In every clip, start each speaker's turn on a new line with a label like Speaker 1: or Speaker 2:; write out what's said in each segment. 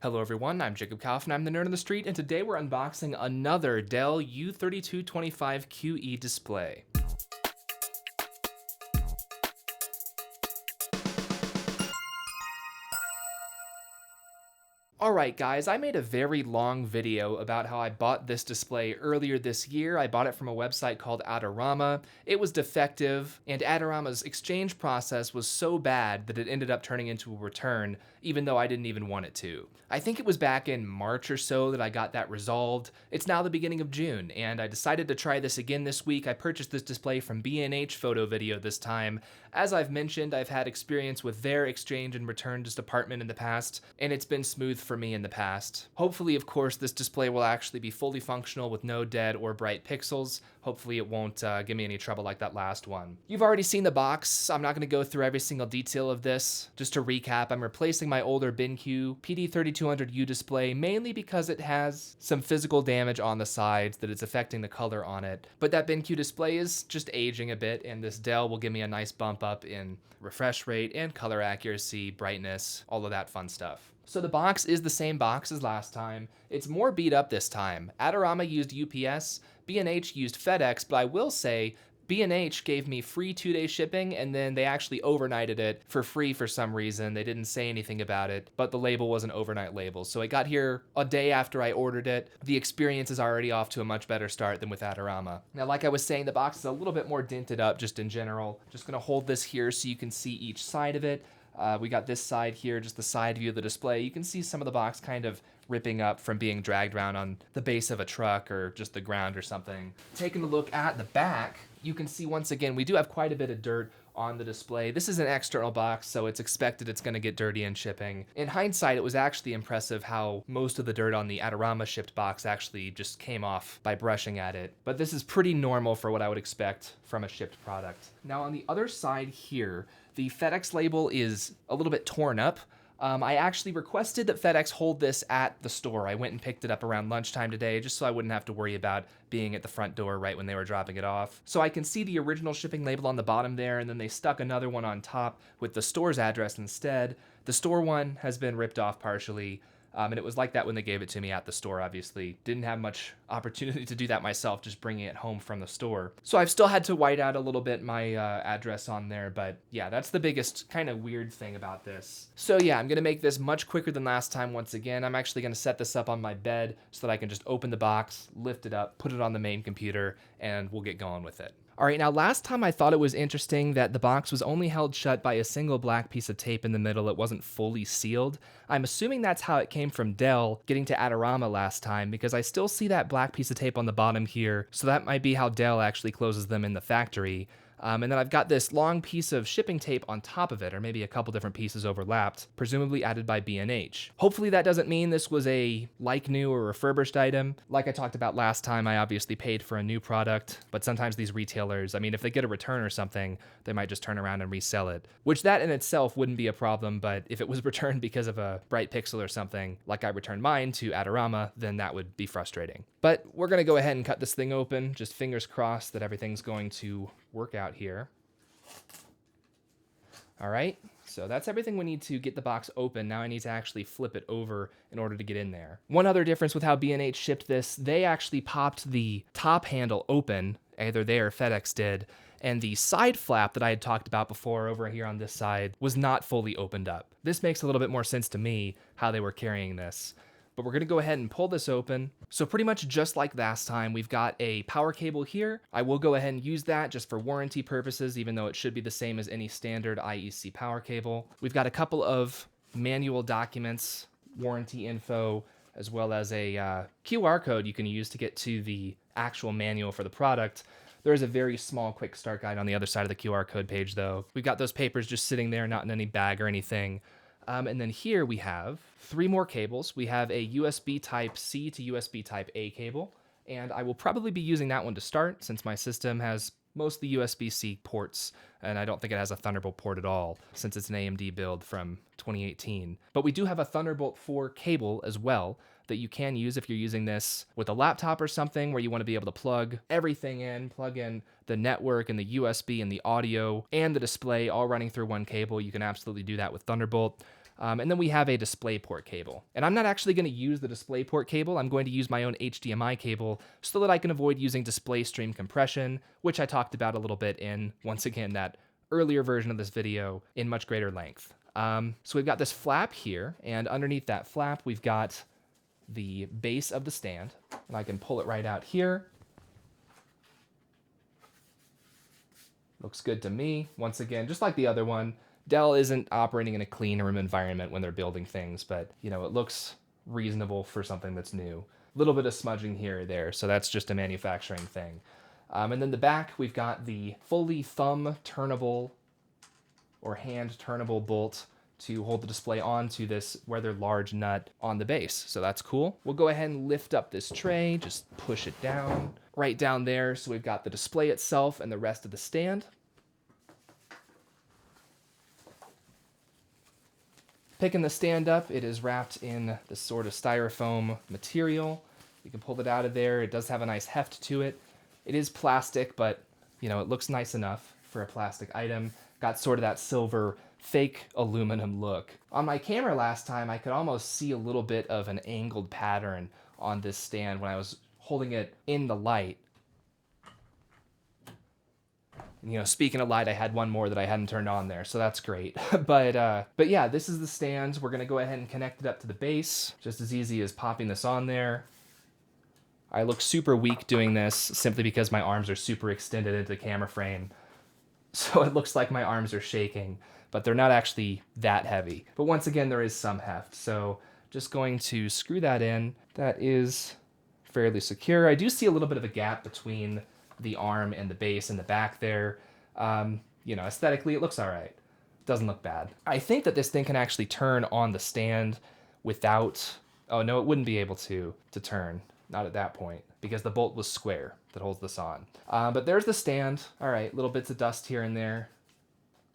Speaker 1: Hello everyone, I'm Jacob Kaufman, I'm the nerd on the street, and today we're unboxing another Dell U3225QE display. Alright guys, I made a very long video about how I bought this display earlier this year. I bought it from a website called Adorama. It was defective, and Adorama's exchange process was so bad that it ended up turning into a return, even though I didn't even want it to. I think it was back in March or so that I got that resolved. It's now the beginning of June, and I decided to try this again this week. I purchased this display from B&H Photo Video this time. As I've mentioned, I've had experience with their exchange and returns department in the past, and it's been smooth for me in the past. Hopefully, of course, this display will actually be fully functional with no dead or bright pixels. Hopefully it won't give me any trouble like that last one. You've already seen the box. I'm not going to go through every single detail of this. Just to recap, I'm replacing my older BenQ PD3200U display mainly because it has some physical damage on the sides that is affecting the color on it. But that BenQ display is just aging a bit, and this Dell will give me a nice bump up in refresh rate and color accuracy, brightness, all of that fun stuff. So the box is the same box as last time. It's more beat up this time. Adorama used UPS, B&H used FedEx, but I will say B&H gave me free 2-day shipping, and then they actually overnighted it for free for some reason. They didn't say anything about it, but the label was an overnight label. So it got here a day after I ordered it. The experience is already off to a much better start than with Adorama. Now, like I was saying, the box is a little bit more dented up just in general. Just gonna hold this here so you can see each side of it. We got this side here, just the side view of the display. You can see some of the box kind of ripping up from being dragged around on the base of a truck or just the ground or something. Taking a look at the back, you can see once again, we do have quite a bit of dirt on the display. This is an external box, so it's expected it's gonna get dirty in shipping. In hindsight, it was actually impressive how most of the dirt on the Adorama shipped box actually just came off by brushing at it. But this is pretty normal for what I would expect from a shipped product. Now on the other side here, the FedEx label is a little bit torn up. I actually requested that FedEx hold this at the store. I went and picked it up around lunchtime today just so I wouldn't have to worry about being at the front door right when they were dropping it off. So I can see the original shipping label on the bottom there, and then they stuck another one on top with the store's address instead. The store one has been ripped off partially. And it was like that when they gave it to me at the store, obviously. Didn't have much opportunity to do that myself, just bringing it home from the store. So I've still had to white out a little bit my address on there, but yeah, that's the biggest kind of weird thing about this. So yeah, I'm gonna make this much quicker than last time once again. I'm actually gonna set this up on my bed so that I can just open the box, lift it up, put it on the main computer, and we'll get going with it. All right, now last time I thought it was interesting that the box was only held shut by a single black piece of tape in the middle. It wasn't fully sealed. I'm assuming that's how it came from Dell getting to Adorama last time, because I still see that black piece of tape on the bottom here, so that might be how Dell actually closes them in the factory. And then I've got this long piece of shipping tape on top of it, or maybe a couple different pieces overlapped, presumably added by B&H. Hopefully that doesn't mean this was a like new or refurbished item. Like I talked about last time, I obviously paid for a new product, but sometimes these retailers, I mean, if they get a return or something, they might just turn around and resell it, which that in itself wouldn't be a problem, but if it was returned because of a bright pixel or something, like I returned mine to Adorama, then that would be frustrating. But we're gonna go ahead and cut this thing open, just fingers crossed that everything's going to work out here. All right, so that's everything we need to get the box open. Now I need to actually flip it over in order to get in there. One other difference with how B&H shipped this, they actually popped the top handle open, either they or FedEx did, and the side flap that I had talked about before over here on this side was not fully opened up. This makes a little bit more sense to me, how they were carrying this. But we're gonna go ahead and pull this open. So pretty much just like last time, we've got a power cable here. I will go ahead and use that just for warranty purposes, even though it should be the same as any standard IEC power cable. We've got a couple of manual documents, warranty info, as well as a QR code you can use to get to the actual manual for the product. There is a very small quick start guide on the other side of the QR code page though. We've got those papers just sitting there, not in any bag or anything. And then here we have 3 more cables. We have a USB Type-C to USB Type-A cable, and I will probably be using that one to start since my system has mostly USB-C ports, and I don't think it has a Thunderbolt port at all since it's an AMD build from 2018. But we do have a Thunderbolt 4 cable as well that you can use if you're using this with a laptop or something where you want to be able to plug everything in, plug in the network and the USB and the audio and the display all running through one cable. You can absolutely do that with Thunderbolt. And then we have a DisplayPort cable. And I'm not actually going to use the DisplayPort cable. I'm going to use my own HDMI cable so that I can avoid using display stream compression, which I talked about a little bit in, once again, that earlier version of this video in much greater length. So we've got this flap here, and underneath that flap, we've got the base of the stand, and I can pull it right out here. Looks good to me. Once again, just like the other one, Dell isn't operating in a clean room environment when they're building things, but it looks reasonable for something that's new. A little bit of smudging here or there, so that's just a manufacturing thing. And then the back, we've got the fully thumb turnable or hand turnable bolt to hold the display onto this rather large nut on the base. So that's cool. We'll go ahead and lift up this tray, just push it down, right down there. So we've got the display itself and the rest of the stand. Picking the stand up, it is wrapped in this sort of styrofoam material. You can pull it out of there. It does have a nice heft to it. It is plastic, but it looks nice enough for a plastic item. Got sort of that silver fake aluminum look. On my camera last time, I could almost see a little bit of an angled pattern on this stand when I was holding it in the light. Speaking of light, I had one more that I hadn't turned on there, so that's great. But yeah, this is the stand. We're gonna go ahead and connect it up to the base, just as easy as popping this on there. I look super weak doing this simply because my arms are super extended into the camera frame. So it looks like my arms are shaking, but they're not actually that heavy. But once again, there is some heft. So just going to screw that in. That is fairly secure. I do see a little bit of a gap between the arm and the base in the back there. Aesthetically, it looks all right. Doesn't look bad. I think that this thing can actually turn on the stand without, oh no, it wouldn't be able to turn. Not at that point, because the bolt was square that holds this on. But there's the stand. All right, little bits of dust here and there.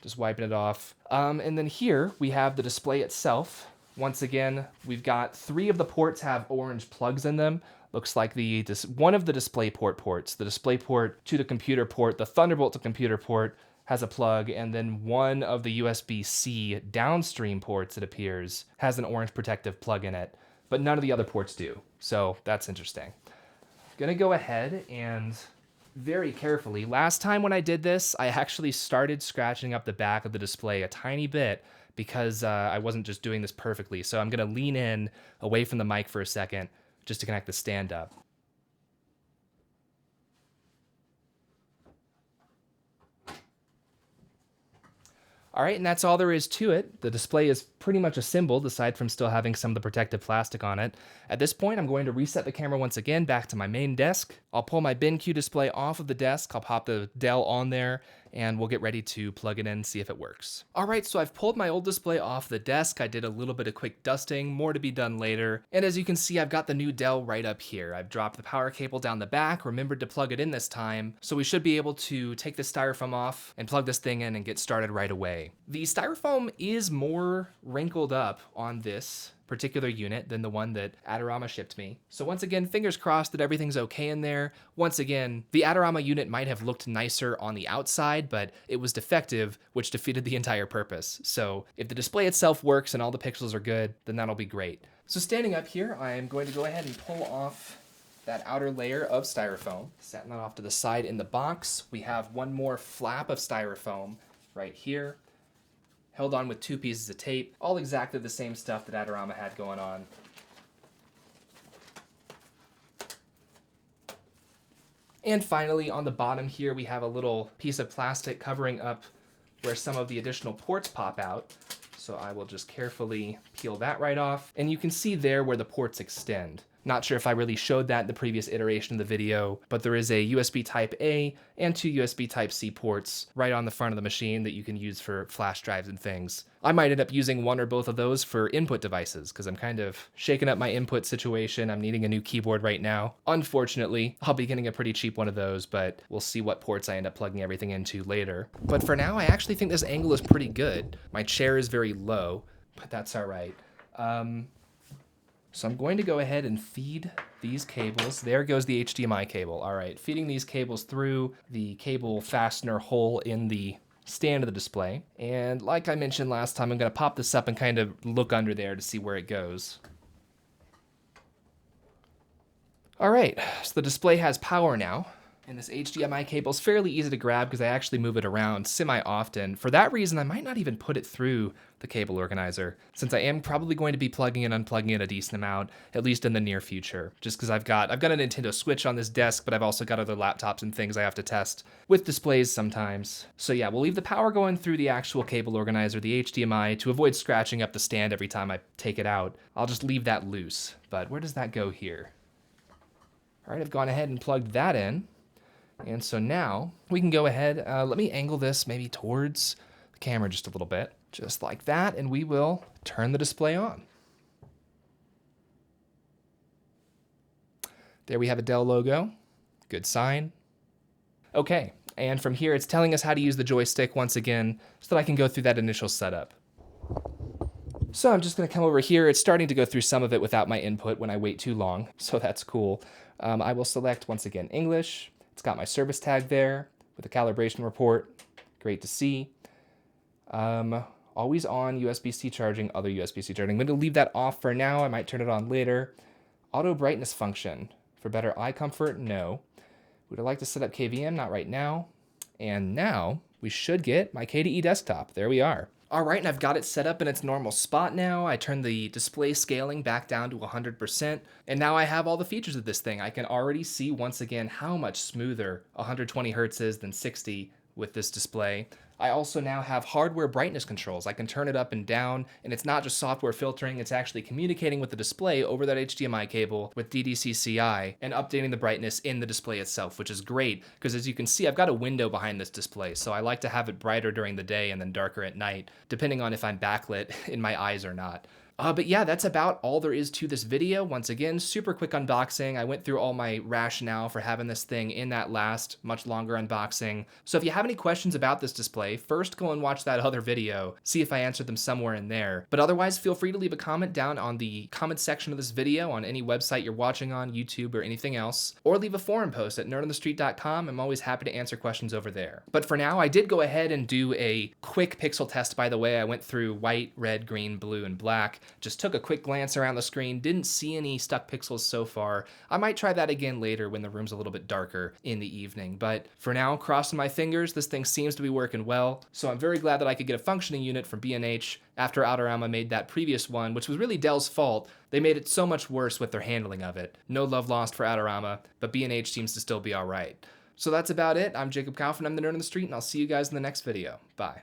Speaker 1: Just wiping it off. And then here we have the display itself. Once again, we've got 3 of the ports have orange plugs in them. Looks like one of the DisplayPort ports, the DisplayPort to the computer port, the Thunderbolt to computer port has a plug, and then one of the USB-C downstream ports, it appears, has an orange protective plug in it, but none of the other ports do. So that's interesting. Gonna go ahead and very carefully, last time when I did this, I actually started scratching up the back of the display a tiny bit because I wasn't just doing this perfectly. So I'm gonna lean in away from the mic for a second just to connect the stand up. All right, and that's all there is to it. The display is pretty much assembled, aside from still having some of the protective plastic on it. At this point, I'm going to reset the camera once again back to my main desk. I'll pull my BenQ display off of the desk, I'll pop the Dell on there, and we'll get ready to plug it in and see if it works. All right, so I've pulled my old display off the desk. I did a little bit of quick dusting, more to be done later. And as you can see, I've got the new Dell right up here. I've dropped the power cable down the back, remembered to plug it in this time, so we should be able to take the styrofoam off and plug this thing in and get started right away. The styrofoam is more wrinkled up on this particular unit than the one that Adorama shipped me. So once again, fingers crossed that everything's okay in there. Once again, the Adorama unit might have looked nicer on the outside, but it was defective, which defeated the entire purpose. So if the display itself works and all the pixels are good, then that'll be great. So standing up here, I am going to go ahead and pull off that outer layer of styrofoam. Setting that off to the side in the box. We have one more flap of styrofoam right here, held on with 2 pieces of tape, all exactly the same stuff that Adorama had going on. And finally, on the bottom here, we have a little piece of plastic covering up where some of the additional ports pop out. So I will just carefully peel that right off. And you can see there where the ports extend. Not sure if I really showed that in the previous iteration of the video, but there is a USB Type A and 2 USB Type C ports right on the front of the machine that you can use for flash drives and things. I might end up using one or both of those for input devices because I'm kind of shaking up my input situation. I'm needing a new keyboard right now. Unfortunately, I'll be getting a pretty cheap one of those, but we'll see what ports I end up plugging everything into later. But for now, I actually think this angle is pretty good. My chair is very low, but that's all right. So I'm going to go ahead and feed these cables. There goes the HDMI cable. All right, feeding these cables through the cable fastener hole in the stand of the display. And like I mentioned last time, I'm going to pop this up and kind of look under there to see where it goes. All right, so the display has power now. And this HDMI cable is fairly easy to grab because I actually move it around semi-often. For that reason, I might not even put it through the cable organizer, since I am probably going to be plugging and unplugging it a decent amount, at least in the near future. Just because I've got a Nintendo Switch on this desk, but I've also got other laptops and things I have to test with displays sometimes. So yeah, we'll leave the power going through the actual cable organizer, the HDMI, to avoid scratching up the stand every time I take it out. I'll just leave that loose. But where does that go here? All right, I've gone ahead and plugged that in. And so now we can go ahead, let me angle this maybe towards the camera just a little bit, just like that, and we will turn the display on. There we have a Dell logo, good sign. Okay, and from here it's telling us how to use the joystick once again so that I can go through that initial setup. So I'm just gonna come over here. It's starting to go through some of it without my input when I wait too long, so that's cool. I will select once again English. It's got my service tag there with a calibration report. Great to see. Always on USB-C charging, other USB-C charging. I'm going to leave that off for now. I might turn it on later. Auto brightness function. For better eye comfort, no. Would I like to set up KVM? Not right now. And now we should get my KDE desktop. There we are. All right, and I've got it set up in its normal spot now. I turned the display scaling back down to 100%, and now I have all the features of this thing. I can already see once again how much smoother 120 Hertz is than 60 with this display. I also now have hardware brightness controls. I can turn it up and down, and it's not just software filtering, it's actually communicating with the display over that HDMI cable with DDCCI and updating the brightness in the display itself, which is great, because as you can see, I've got a window behind this display, so I like to have it brighter during the day and then darker at night, depending on if I'm backlit in my eyes or not. But yeah, that's about all there is to this video. Once again, super quick unboxing. I went through all my rationale for having this thing in that last, much longer unboxing. So if you have any questions about this display, first go and watch that other video, see if I answered them somewhere in there. But otherwise, feel free to leave a comment down on the comment section of this video on any website you're watching on, YouTube or anything else, or leave a forum post at nerdonthestreet.com. I'm always happy to answer questions over there. But for now, I did go ahead and do a quick pixel test, by the way. I went through white, red, green, blue, and black. Just took a quick glance around the screen, didn't see any stuck pixels so far. I might try that again later when the room's a little bit darker in the evening, but for now, crossing my fingers, this thing seems to be working well, so I'm very glad that I could get a functioning unit from B&H after Adorama made that previous one, which was really Dell's fault. They made it so much worse with their handling of it. No love lost for Adorama, but B&H seems to still be alright. So that's about it. I'm Jacob Kaufman, I'm the Nerd on the Street, and I'll see you guys in the next video. Bye.